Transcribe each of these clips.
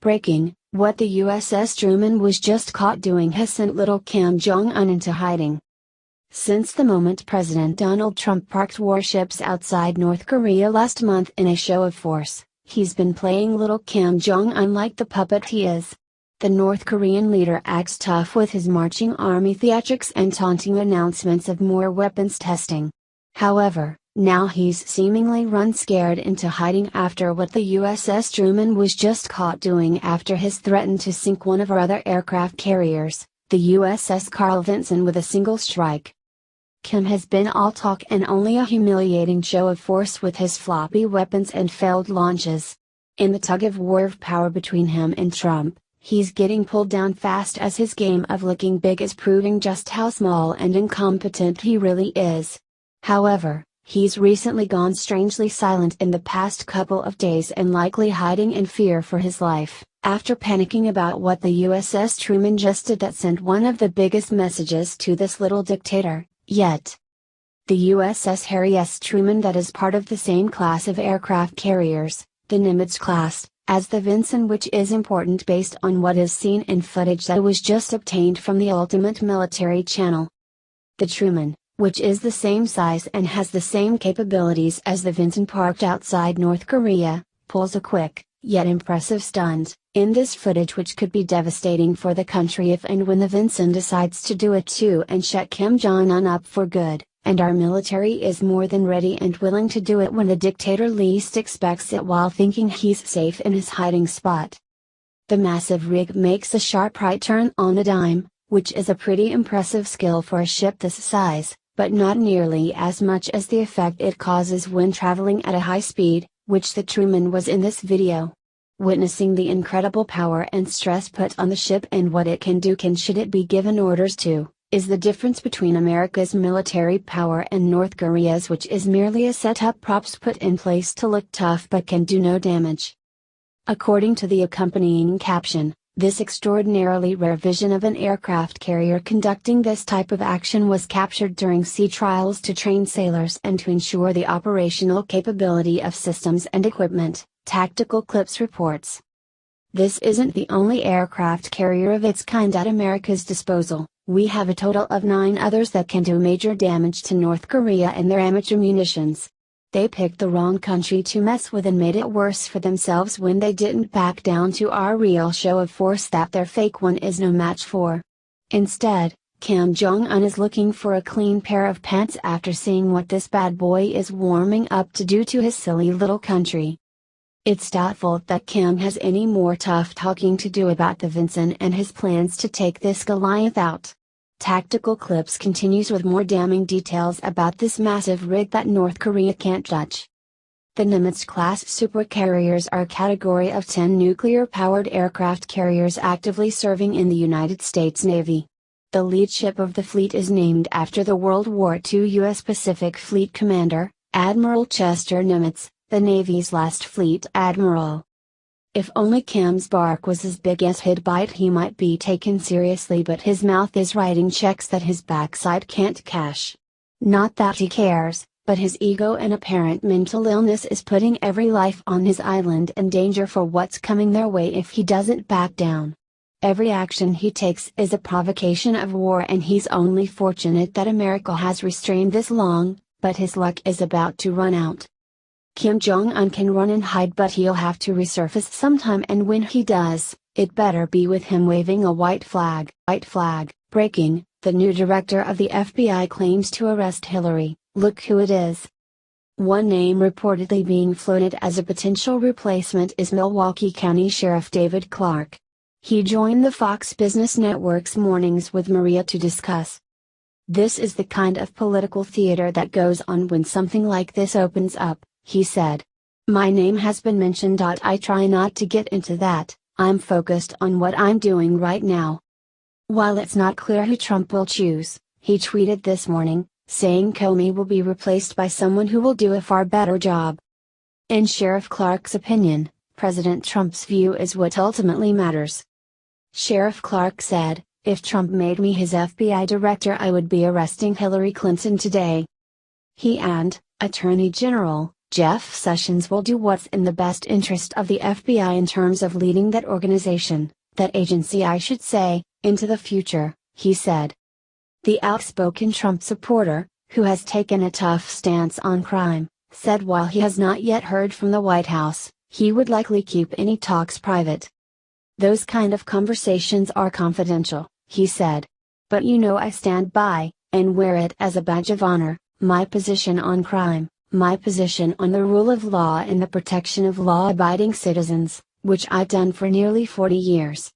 Breaking, what the USS Truman was just caught doing has sent little Kim Jong-un into hiding. Since the moment President Donald Trump parked warships outside North Korea last month in a show of force, he's been playing little Kim Jong-un like the puppet he is. The North Korean leader acts tough with his marching army theatrics and taunting announcements of more weapons testing. However, now he's seemingly run scared into hiding after what the USS Truman was just caught doing after his threatened to sink one of our other aircraft carriers, the USS Carl Vinson, with a single strike. Kim has been all talk and only a humiliating show of force with his floppy weapons and failed launches. In the tug-of-war of power between him and Trump, he's getting pulled down fast as his game of looking big is proving just how small and incompetent he really is. However, he's recently gone strangely silent in the past couple of days and likely hiding in fear for his life, after panicking about what the USS Truman just did that sent one of the biggest messages to this little dictator, yet. The USS Harry S. Truman, that is part of the same class of aircraft carriers, the Nimitz class, as the Vinson, which is important based on what is seen in footage that was just obtained from the Ultimate Military Channel. The Truman, which is the same size and has the same capabilities as the Vinson parked outside North Korea, pulls a quick, yet impressive stunt, in this footage, which could be devastating for the country if and when the Vinson decides to do it too and shut Kim Jong-un up for good, and our military is more than ready and willing to do it when the dictator least expects it while thinking he's safe in his hiding spot. The massive rig makes a sharp right turn on a dime, which is a pretty impressive skill for a ship this size, but not nearly as much as the effect it causes when traveling at a high speed, which the Truman was in this video. Witnessing the incredible power and stress put on the ship and what it can do should it be given orders to, is the difference between America's military power and North Korea's, which is merely a set-up props put in place to look tough but can do no damage. According to the accompanying caption, this extraordinarily rare vision of an aircraft carrier conducting this type of action was captured during sea trials to train sailors and to ensure the operational capability of systems and equipment, Tactical Clips reports. This isn't the only aircraft carrier of its kind at America's disposal. We have a total of 9 others that can do major damage to North Korea and their amateur munitions. They picked the wrong country to mess with and made it worse for themselves when they didn't back down to our real show of force that their fake one is no match for. Instead, Kim Jong-un is looking for a clean pair of pants after seeing what this bad boy is warming up to do to his silly little country. It's doubtful that Kim has any more tough talking to do about the Vinson and his plans to take this Goliath out. Tactical Clips continues with more damning details about this massive rig that North Korea can't touch. The Nimitz-class supercarriers are a category of 10 nuclear-powered aircraft carriers actively serving in the United States Navy. The lead ship of the fleet is named after the World War II U.S. Pacific Fleet commander, Admiral Chester Nimitz, the Navy's last fleet admiral. If only Kim's bark was as big as his bite, he might be taken seriously, but his mouth is writing checks that his backside can't cash. Not that he cares, but his ego and apparent mental illness is putting every life on his island in danger for what's coming their way if he doesn't back down. Every action he takes is a provocation of war, and he's only fortunate that America has restrained this long, but his luck is about to run out. Kim Jong-un can run and hide, but he'll have to resurface sometime, and when he does, it better be with him waving a white flag. White flag. Breaking, the new director of the FBI claims to arrest Hillary. Look who it is. One name reportedly being floated as a potential replacement is Milwaukee County Sheriff David Clarke. He joined the Fox Business Network's Mornings with Maria to discuss. This is the kind of political theater that goes on when something like this opens up, he said. My name has been mentioned. I try not to get into that, I'm focused on what I'm doing right now. While it's not clear who Trump will choose, he tweeted this morning, saying Comey will be replaced by someone who will do a far better job. In Sheriff Clarke's opinion, President Trump's view is what ultimately matters. Sheriff Clarke said, if Trump made me his FBI director, I would be arresting Hillary Clinton today. He and Attorney General Jeff Sessions will do what's in the best interest of the FBI in terms of leading that organization, that agency I should say, into the future, he said. The outspoken Trump supporter, who has taken a tough stance on crime, said while he has not yet heard from the White House, he would likely keep any talks private. Those kind of conversations are confidential, he said. But you know I stand by, and wear it as a badge of honor, my position on crime, my position on the rule of law and the protection of law-abiding citizens, which I've done for nearly 40 years.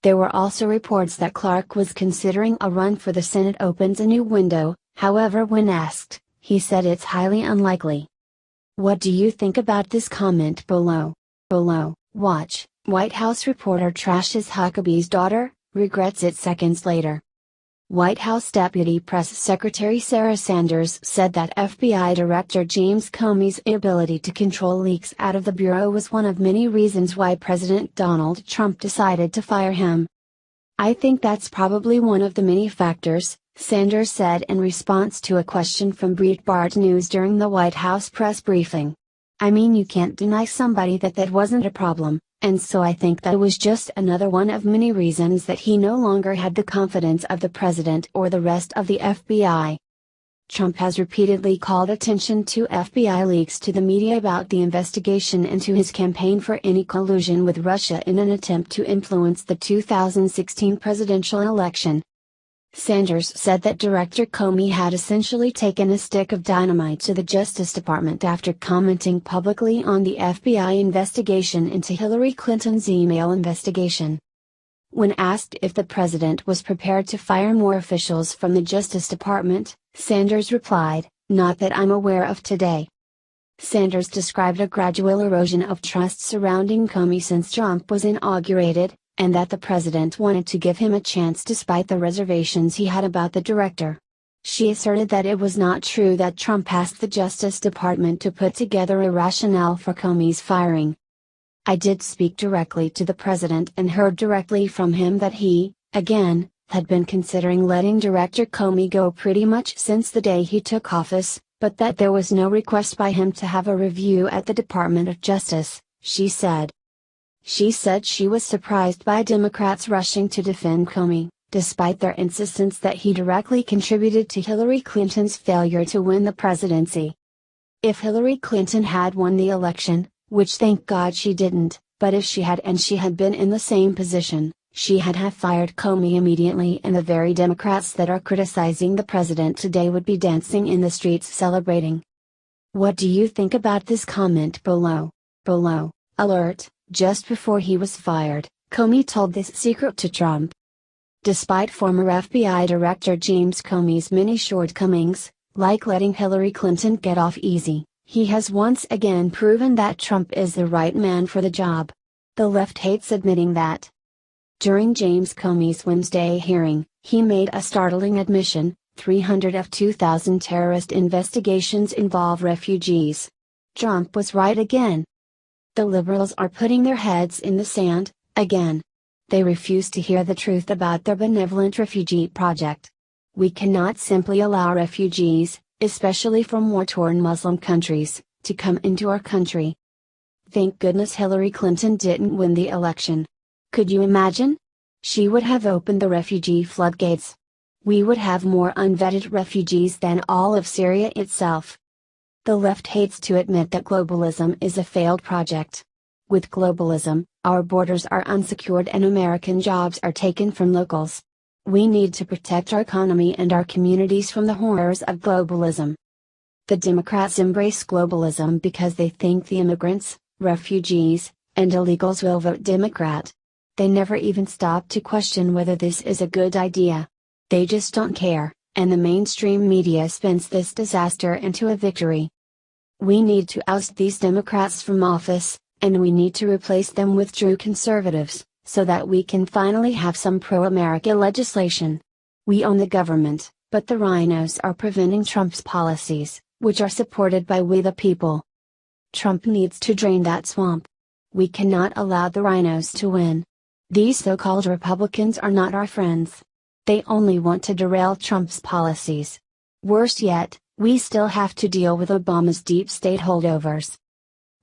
There were also reports that Clark was considering a run for the Senate opens a new window, however when asked, he said it's highly unlikely. What do you think about this comment below? Watch, White House reporter trashes Huckabee's daughter, regrets it seconds later. White House Deputy Press Secretary Sarah Sanders said that FBI Director James Comey's inability to control leaks out of the Bureau was one of many reasons why President Donald Trump decided to fire him. I think that's probably one of the many factors, Sanders said in response to a question from Breitbart News during the White House press briefing. I mean, you can't deny somebody that wasn't a problem. And so I think that was just another one of many reasons that he no longer had the confidence of the president or the rest of the FBI. Trump has repeatedly called attention to FBI leaks to the media about the investigation into his campaign for any collusion with Russia in an attempt to influence the 2016 presidential election. Sanders said that Director Comey had essentially taken a stick of dynamite to the Justice Department after commenting publicly on the FBI investigation into Hillary Clinton's email investigation. When asked if the president was prepared to fire more officials from the Justice Department, Sanders replied, "Not that I'm aware of today." Sanders described a gradual erosion of trust surrounding Comey since Trump was inaugurated, and that the president wanted to give him a chance despite the reservations he had about the director. She asserted that it was not true that Trump asked the Justice Department to put together a rationale for Comey's firing. I did speak directly to the president and heard directly from him that he, again, had been considering letting Director Comey go pretty much since the day he took office, but that there was no request by him to have a review at the Department of Justice, she said. She said she was surprised by Democrats rushing to defend Comey, despite their insistence that he directly contributed to Hillary Clinton's failure to win the presidency. If Hillary Clinton had won the election, which thank God she didn't, but if she had and she had been in the same position, she had have fired Comey immediately, and the very Democrats that are criticizing the president today would be dancing in the streets celebrating. What do you think about this comment below? Alert. Just before he was fired, Comey told this secret to Trump. Despite former FBI Director James Comey's many shortcomings, like letting Hillary Clinton get off easy, he has once again proven that Trump is the right man for the job. The left hates admitting that. During James Comey's Wednesday hearing, he made a startling admission: 300 of 2,000 terrorist investigations involve refugees. Trump was right again. The liberals are putting their heads in the sand, again. They refuse to hear the truth about their benevolent refugee project. We cannot simply allow refugees, especially from war-torn Muslim countries, to come into our country. Thank goodness Hillary Clinton didn't win the election. Could you imagine? She would have opened the refugee floodgates. We would have more unvetted refugees than all of Syria itself. The left hates to admit that globalism is a failed project. With globalism, our borders are unsecured and American jobs are taken from locals. We need to protect our economy and our communities from the horrors of globalism. The Democrats embrace globalism because they think the immigrants, refugees, and illegals will vote Democrat. They never even stop to question whether this is a good idea. They just don't care, and the mainstream media spins this disaster into a victory. We need to oust these Democrats from office, and we need to replace them with true conservatives, so that we can finally have some pro-America legislation. We own the government, but the rhinos are preventing Trump's policies, which are supported by we the people. Trump needs to drain that swamp. We cannot allow the rhinos to win. These so-called Republicans are not our friends. They only want to derail Trump's policies. Worse yet, We still have to deal with Obama's deep state holdovers.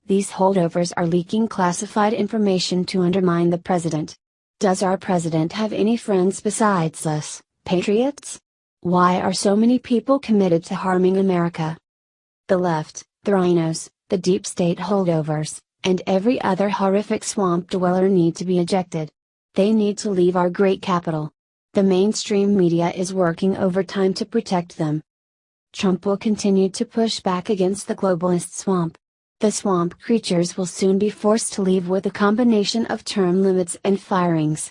These holdovers are leaking classified information to undermine the president. Does our president have any friends besides us, patriots? Why are so many people committed to harming America? The left, the rhinos, the deep state holdovers, and every other horrific swamp dweller need to be ejected. They need to leave our great capital. The mainstream media is working overtime to protect them. Trump will continue to push back against the globalist swamp. The swamp creatures will soon be forced to leave with a combination of term limits and firings.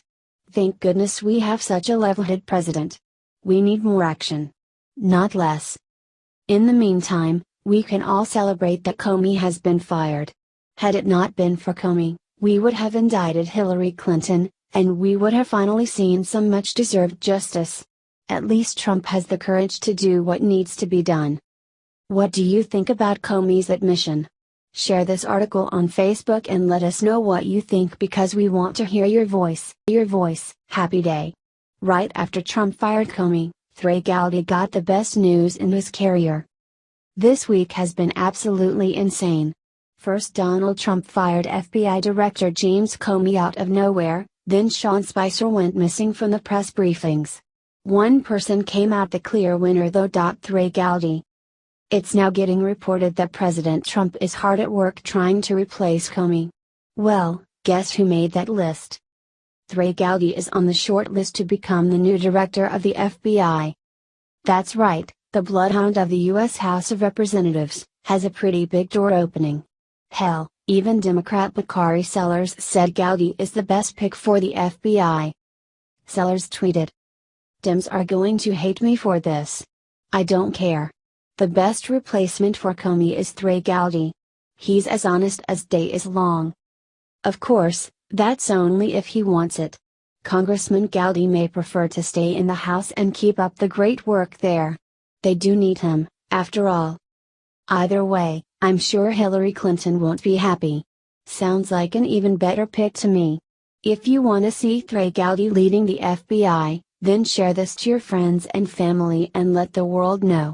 Thank goodness we have such a level-headed president. We need more action, not less. In the meantime, we can all celebrate that Comey has been fired. Had it not been for Comey, we would have indicted Hillary Clinton, and we would have finally seen some much-deserved justice. At least Trump has the courage to do what needs to be done. What do you think about Comey's admission? Share this article on Facebook and let us know what you think because we want to hear your voice. Happy day. Right after Trump fired Comey, Trey Gowdy got the best news in his career. This week has been absolutely insane. First Donald Trump fired FBI Director James Comey out of nowhere, then Sean Spicer went missing from the press briefings. One person came out the clear winner though. Trey Gowdy. It's now getting reported that President Trump is hard at work trying to replace Comey. Well, guess who made that list? Trey Gowdy is on the short list to become the new director of the FBI. That's right, the bloodhound of the U.S. House of Representatives, has a pretty big door opening. Hell, even Democrat Bakari Sellers said Gowdy is the best pick for the FBI. Sellers tweeted, "Dems are going to hate me for this. I don't care. The best replacement for Comey is Trey Gowdy. He's as honest as day is long." Of course, that's only if he wants it. Congressman Gowdy may prefer to stay in the House and keep up the great work there. They do need him, after all. Either way, I'm sure Hillary Clinton won't be happy. Sounds like an even better pick to me. If you want to see Trey Gowdy leading the FBI, then share this to your friends and family and let the world know.